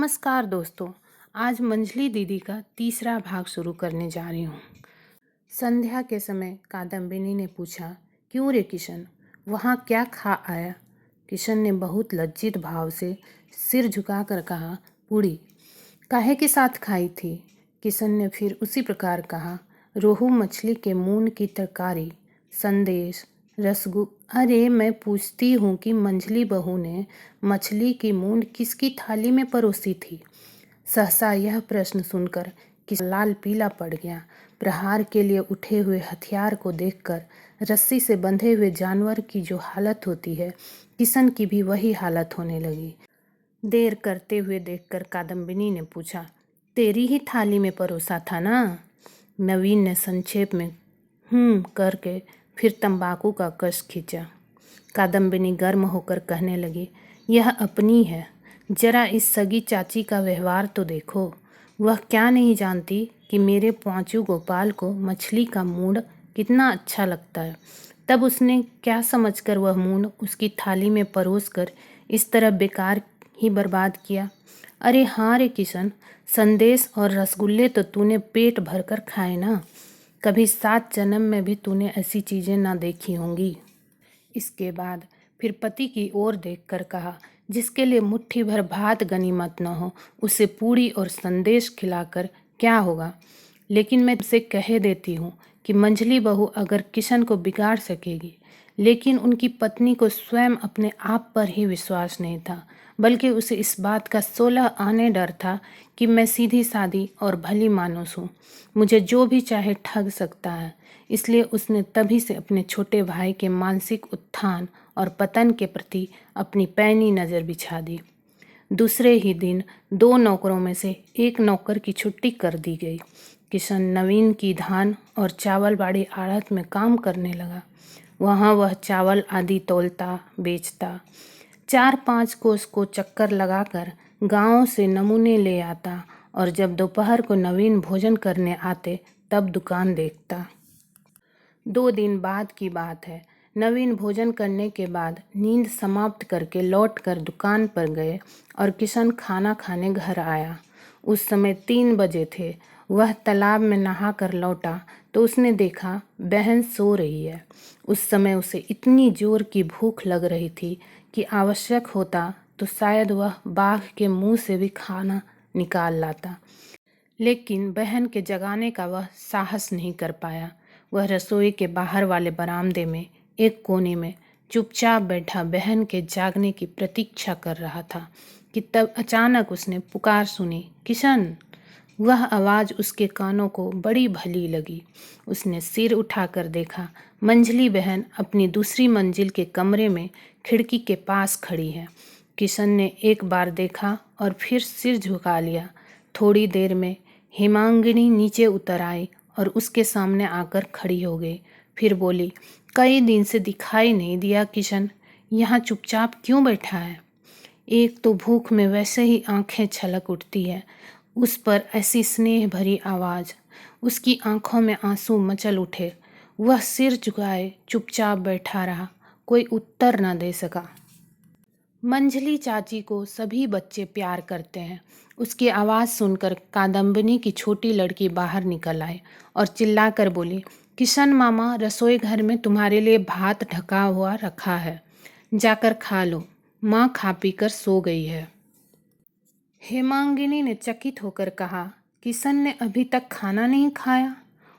नमस्कार दोस्तों। आज मंजली दीदी का तीसरा भाग शुरू करने जा रही हूँ। संध्या के समय कादम्बिनी ने पूछा, क्यों रे किशन, वहाँ क्या खा आया? किशन ने बहुत लज्जित भाव से सिर झुकाकर कहा, पूड़ी। काहे के साथ खाई थी? किशन ने फिर उसी प्रकार कहा, रोहू मछली के मून की तरकारी, संदेश, रसगु। अरे मैं पूछती हूँ कि मंझली बहू ने मछली की मूंड किसकी थाली में परोसी थी? सहसा यह प्रश्न सुनकर किशन लाल पीला पड़ गया। प्रहार के लिए उठे हुए हथियार को देखकर रस्सी से बंधे हुए जानवर की जो हालत होती है, किशन की भी वही हालत होने लगी। देर करते हुए देखकर कादम्बिनी ने पूछा, तेरी ही थाली में परोसा था ना? नवीन ने संक्षेप में करके फिर तंबाकू का कश खींचा। कादम्बिनी गर्म होकर कहने लगी, यह अपनी है, जरा इस सगी चाची का व्यवहार तो देखो। वह क्या नहीं जानती कि मेरे पांचू गोपाल को मछली का मूंड कितना अच्छा लगता है। तब उसने क्या समझकर वह मूंड उसकी थाली में परोस कर इस तरह बेकार ही बर्बाद किया। अरे हाँ रे किशन, संदेश और रसगुल्ले तो तूने पेट भरकर खाए ना। कभी 7 जन्म में भी तूने ऐसी चीज़ें ना देखी होंगी। इसके बाद फिर पति की ओर देखकर कहा, जिसके लिए मुट्ठी भर भात गनीमत न हो, उसे पूड़ी और संदेश खिलाकर क्या होगा? लेकिन मैं तुझसे कह देती हूँ कि मंझली बहू अगर किशन को बिगाड़ सकेगी, लेकिन उनकी पत्नी को स्वयं अपने आप पर ही विश्वास नहीं था, बल्कि उसे इस बात का 16 आने डर था कि मैं सीधी सादी और भली मानुस हूँ, मुझे जो भी चाहे ठग सकता है। इसलिए उसने तभी से अपने छोटे भाई के मानसिक उत्थान और पतन के प्रति अपनी पैनी नज़र बिछा दी। दूसरे ही दिन 2 नौकरों में से एक नौकर की छुट्टी कर दी गई। किशन नवीन की धान और चावल बाड़ी आढ़त में काम करने लगा। वहाँ वह चावल आदि तौलता बेचता। 4-5 कोस को चक्कर लगाकर गांव से नमूने ले आता और जब दोपहर को नवीन भोजन करने आते तब दुकान देखता। 2 दिन बाद की बात है। नवीन भोजन करने के बाद नींद समाप्त करके लौटकर दुकान पर गए और किशन खाना खाने घर आया। उस समय 3 बजे थे। वह तालाब में नहा कर लौटा तो उसने देखा बहन सो रही है। उस समय उसे इतनी जोर की भूख लग रही थी कि आवश्यक होता तो शायद वह बाघ के मुंह से भी खाना निकाल लाता, लेकिन बहन के जगाने का वह साहस नहीं कर पाया। वह रसोई के बाहर वाले बरामदे में एक कोने में चुपचाप बैठा बहन के जागने की प्रतीक्षा कर रहा था कि तब अचानक उसने पुकार सुनी, किशन। वह आवाज़ उसके कानों को बड़ी भली लगी। उसने सिर उठाकर देखा, मंझली बहन अपनी दूसरी मंजिल के कमरे में खिड़की के पास खड़ी है। किशन ने एक बार देखा और फिर सिर झुका लिया। थोड़ी देर में हेमांगिनी नीचे उतर आई और उसके सामने आकर खड़ी हो गई। फिर बोली, कई दिन से दिखाई नहीं दिया किशन, यहाँ चुपचाप क्यों बैठा है? एक तो भूख में वैसे ही आंखें छलक उठती है, उस पर ऐसी स्नेह भरी आवाज़। उसकी आंखों में आंसू मचल उठे। वह सिर झुकाए चुपचाप बैठा रहा, कोई उत्तर न दे सका। मंझली चाची को सभी बच्चे प्यार करते हैं। उसकी आवाज़ सुनकर कादम्बिनी की छोटी लड़की बाहर निकल आई और चिल्लाकर बोली, किशन मामा, रसोई घर में तुम्हारे लिए भात ढका हुआ रखा है, जाकर खा लो। माँ खा पी कर सो गई है। हेमांगिनी ने चकित होकर कहा, किशन ने अभी तक खाना नहीं खाया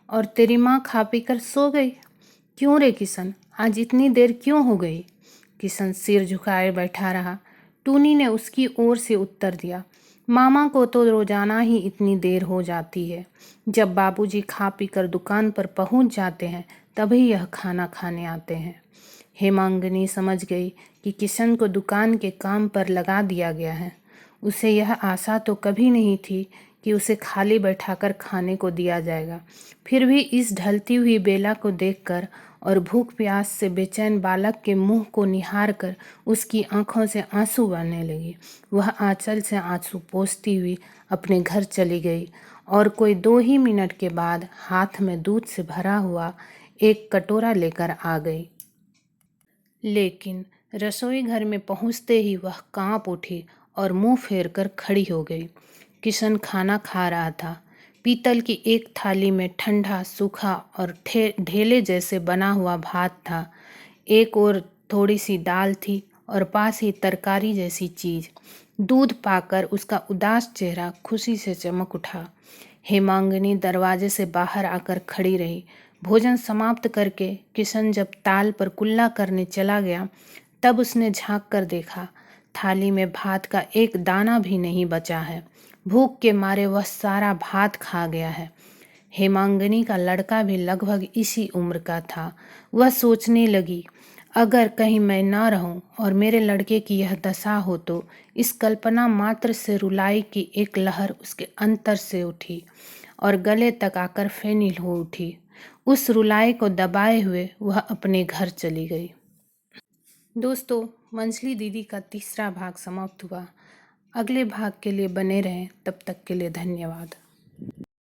और तेरी माँ खा पी कर सो गई? क्यों रे किशन, आज इतनी देर क्यों हो गई? किशन सिर झुकाए बैठा रहा। टूनी ने उसकी ओर से उत्तर दिया, मामा को तो रोजाना ही इतनी देर हो जाती है। जब बाबूजी खा पी कर दुकान पर पहुंच जाते हैं तभी यह खाना खाने आते हैं। हेमांगिनी समझ गई कि किशन को दुकान के काम पर लगा दिया गया है। उसे यह आशा तो कभी नहीं थी कि उसे खाली बैठाकर खाने को दिया जाएगा। फिर भी इस ढलती हुई बेला को देखकर और भूख प्यास से बेचैन बालक के मुंह को निहार कर उसकी आंखों से आंसू बहने लगे। वह आंचल से आंसू पोंछती हुई अपने घर चली गई और कोई 2 ही मिनट के बाद हाथ में दूध से भरा हुआ एक कटोरा लेकर आ गई। लेकिन रसोई घर में पहुंचते ही वह कांप उठी और मुंह फेर कर खड़ी हो गई। किशन खाना खा रहा था। पीतल की एक थाली में ठंडा, सूखा और ढेले जैसे बना हुआ भात था। एक और थोड़ी सी दाल थी और पास ही तरकारी जैसी चीज। दूध पाकर उसका उदास चेहरा खुशी से चमक उठा। हेमांगिनी दरवाजे से बाहर आकर खड़ी रही। भोजन समाप्त करके किशन जब ताल पर कुल्ला करने चला गया, तब उसने झांक कर देखा, थाली में भात का एक दाना भी नहीं बचा है। भूख के मारे वह सारा भात खा गया है। हेमांगिनी का लड़का भी लगभग इसी उम्र का था। वह सोचने लगी, अगर कहीं मैं ना रहूं और मेरे लड़के की यह दशा हो तो। इस कल्पना मात्र से रुलाई की एक लहर उसके अंतर से उठी और गले तक आकर फेनिल हो उठी। उस रुलाई को दबाए हुए वह अपने घर चली गई। दोस्तों, मंजली दीदी का तीसरा भाग समाप्त हुआ। अगले भाग के लिए बने रहें। तब तक के लिए धन्यवाद।